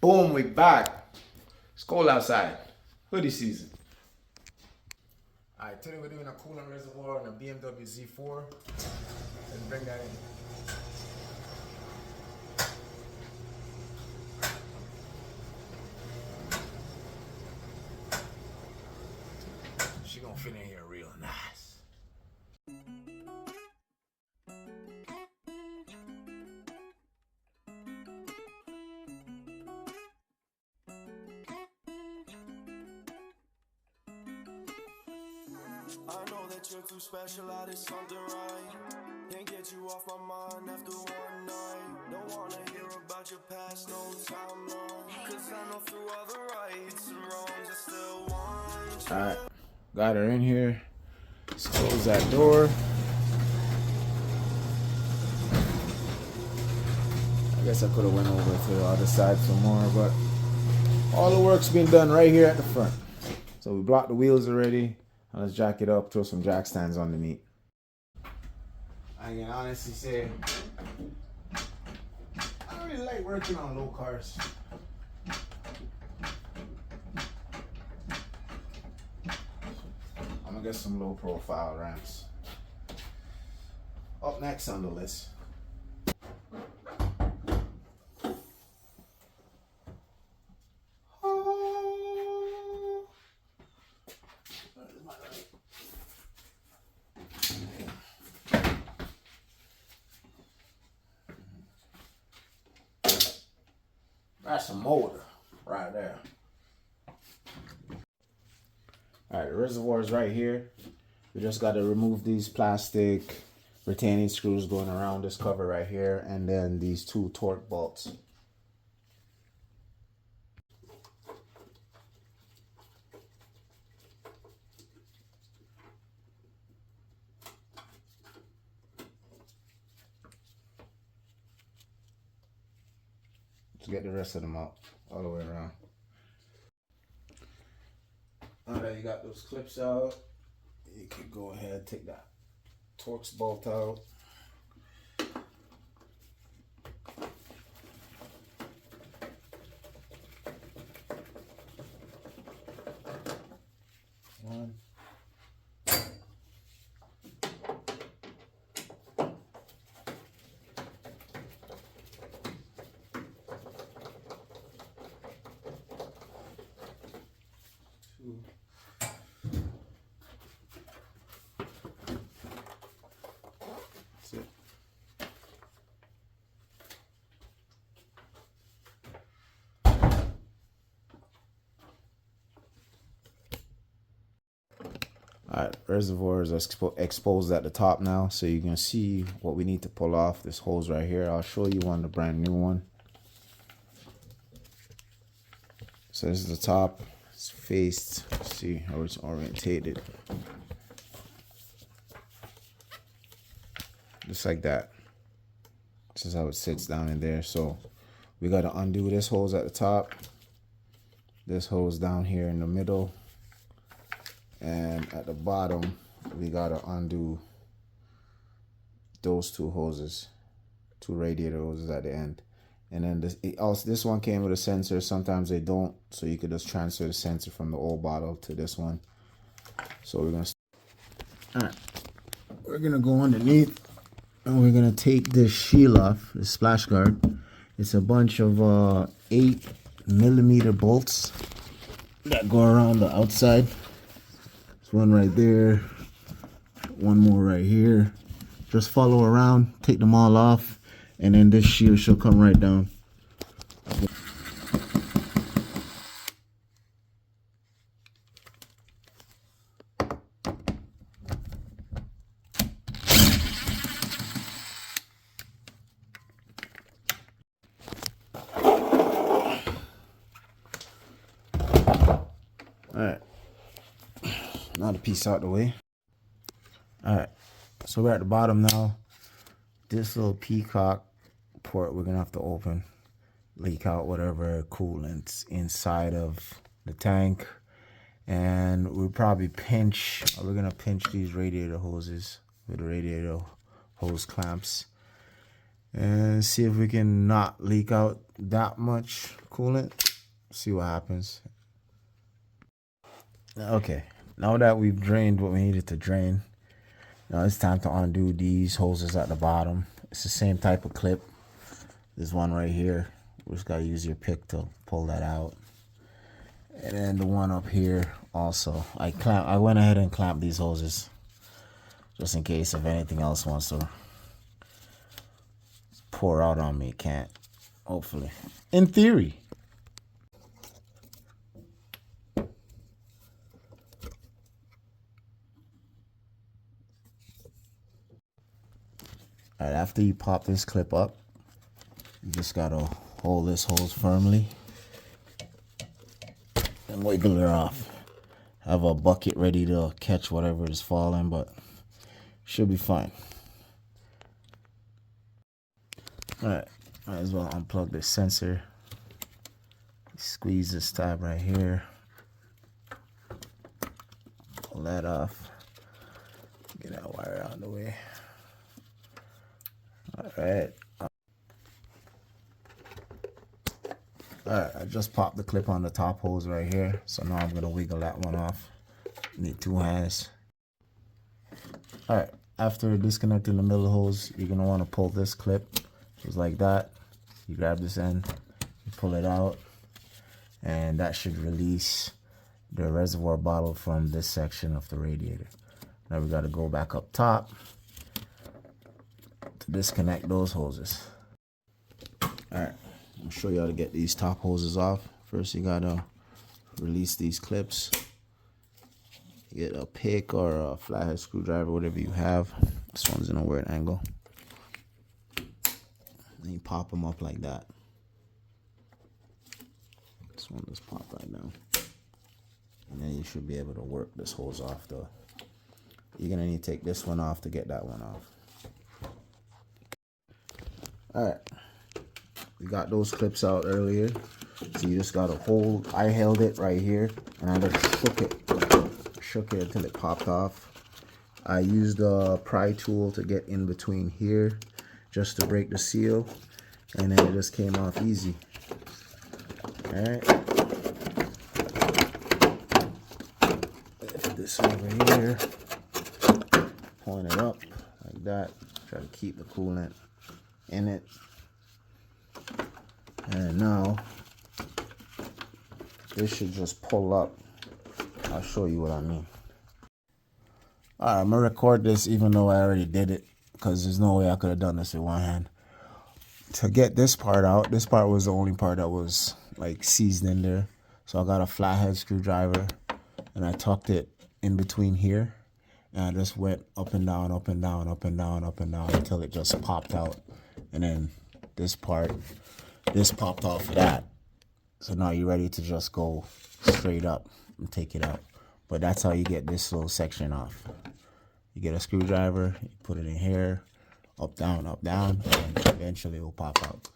Boom, we back. It's cold outside. Hoodie season. Alright, today we're doing a coolant reservoir on a BMW Z4. Let's bring that in. She gonna fit in here real nice. I know that you're too special, I did something right. Can't get you off my mind after one night. Don't wanna hear about your past, no time long. Cause I know through all the rights and wrongs, I still want you. Alright, got her in here. Let's close that door. I guess I could have went over to the other side some more, but all the work's been done right here at the front. So we blocked the wheels already. And let's jack it up, throw some jack stands underneath. I can honestly say, I don't really like working on low cars. I'm gonna get some low profile ramps. Up next on the list. That's a motor right there. Alright, the reservoir is right here. We just got to remove these plastic retaining screws going around this cover right here, and then these two torque bolts. To get the rest of them out all the way around. Now that you got those clips out, you can go ahead, take that Torx bolt out. One. Two. That's it. Alright, reservoir is exposed at the top now, so you can see what we need to pull off. This hose right here, I'll show you on the brand new one. So this is the top. It's faced. See how it's orientated. Just like that. This is how it sits down in there. So we got to undo this hose at the top, this hose down here in the middle, and at the bottom we got to undo those two hoses, two radiator hoses at the end. And then this one came with a sensor. Sometimes they don't, so you could just transfer the sensor from the old bottle to this one. So we're gonna go underneath, and we're gonna take this shield off, the splash guard. It's a bunch of 8mm bolts that go around the outside. There's one right there, one more right here. Just follow around, take them all off, and then this shield should come right down. Alright, now the piece out the way. Alright, so we're at the bottom now. This little peacock port we're gonna have to open, leak out whatever coolant's inside of the tank, and we'll probably we're gonna pinch these radiator hoses with the radiator hose clamps, and see if we can not leak out that much coolant. See what happens. Okay, now that we've drained what we needed to drain, now it's time to undo these hoses at the bottom. It's the same type of clip. There's one right here. We just gotta use your pick to pull that out. And then the one up here also. I went ahead and clamped these hoses just in case if anything else wants to pour out on me. It can't, hopefully. In theory. Alright, after you pop this clip up, you just gotta hold this hose firmly and wiggle it off. Have a bucket ready to catch whatever is falling, but should be fine. Alright, might as well unplug this sensor. Squeeze this tab right here. Pull that off. Get that wire out of the way. Alright. Alright, I just popped the clip on the top hose right here. So now I'm gonna wiggle that one off. Need 2 hands. Alright, after disconnecting the middle hose, you're gonna want to pull this clip just like that. You grab this end, you pull it out, and that should release the reservoir bottle from this section of the radiator. Now we gotta go back up top to disconnect those hoses. Alright, I'll show you how to get these top hoses off. First you gotta release these clips. Get a pick or a flathead screwdriver, whatever you have. This one's in a weird angle. And you pop them up like that. This one just pop right now. And then you should be able to work this hose off though. You're gonna need to take this one off to get that one off. Alright. We got those clips out earlier. So you just gotta hold. I held it right here and I just shook it. Shook it until it popped off. I used a pry tool to get in between here just to break the seal, and then it just came off easy. Alright. Lift this over here. Point it up like that. Try to keep the coolant in it. And now this should just pull up. I'll show you what I mean. Alright, I'm gonna record this even though I already did it, because there's no way I could have done this with one hand. To get this part out, this part was the only part that was like seized in there. So I got a flathead screwdriver and I tucked it in between here, and I just went up and down, up and down, up and down, up and down until it just popped out. And then this part, this popped off of that. So now you're ready to just go straight up and take it out. But that's how you get this little section off. You get a screwdriver, you put it in here, up, down, and eventually it will pop out.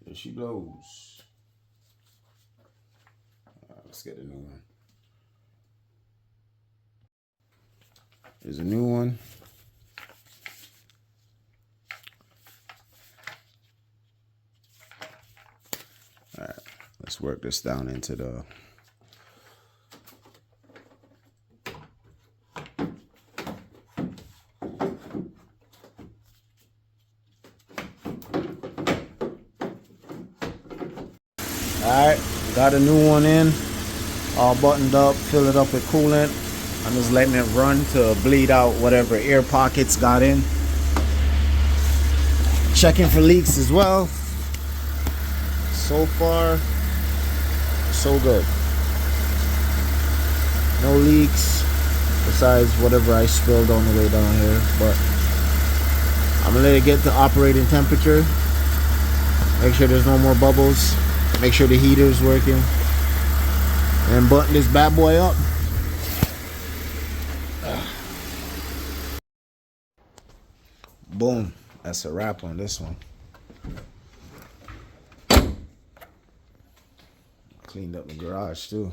There she goes. Let's get a new one. There's a new one. All right, let's work this down into the Alright, got a new one in, all buttoned up, fill it up with coolant. I'm just letting it run to bleed out whatever air pockets got in. Checking for leaks as well. So far, so good. No leaks, besides whatever I spilled on the way down here. But I'm gonna let it get to operating temperature. Make sure there's no more bubbles. Make sure the heater's working. And button this bad boy up. Boom. That's a wrap on this one. cleaned up the garage too.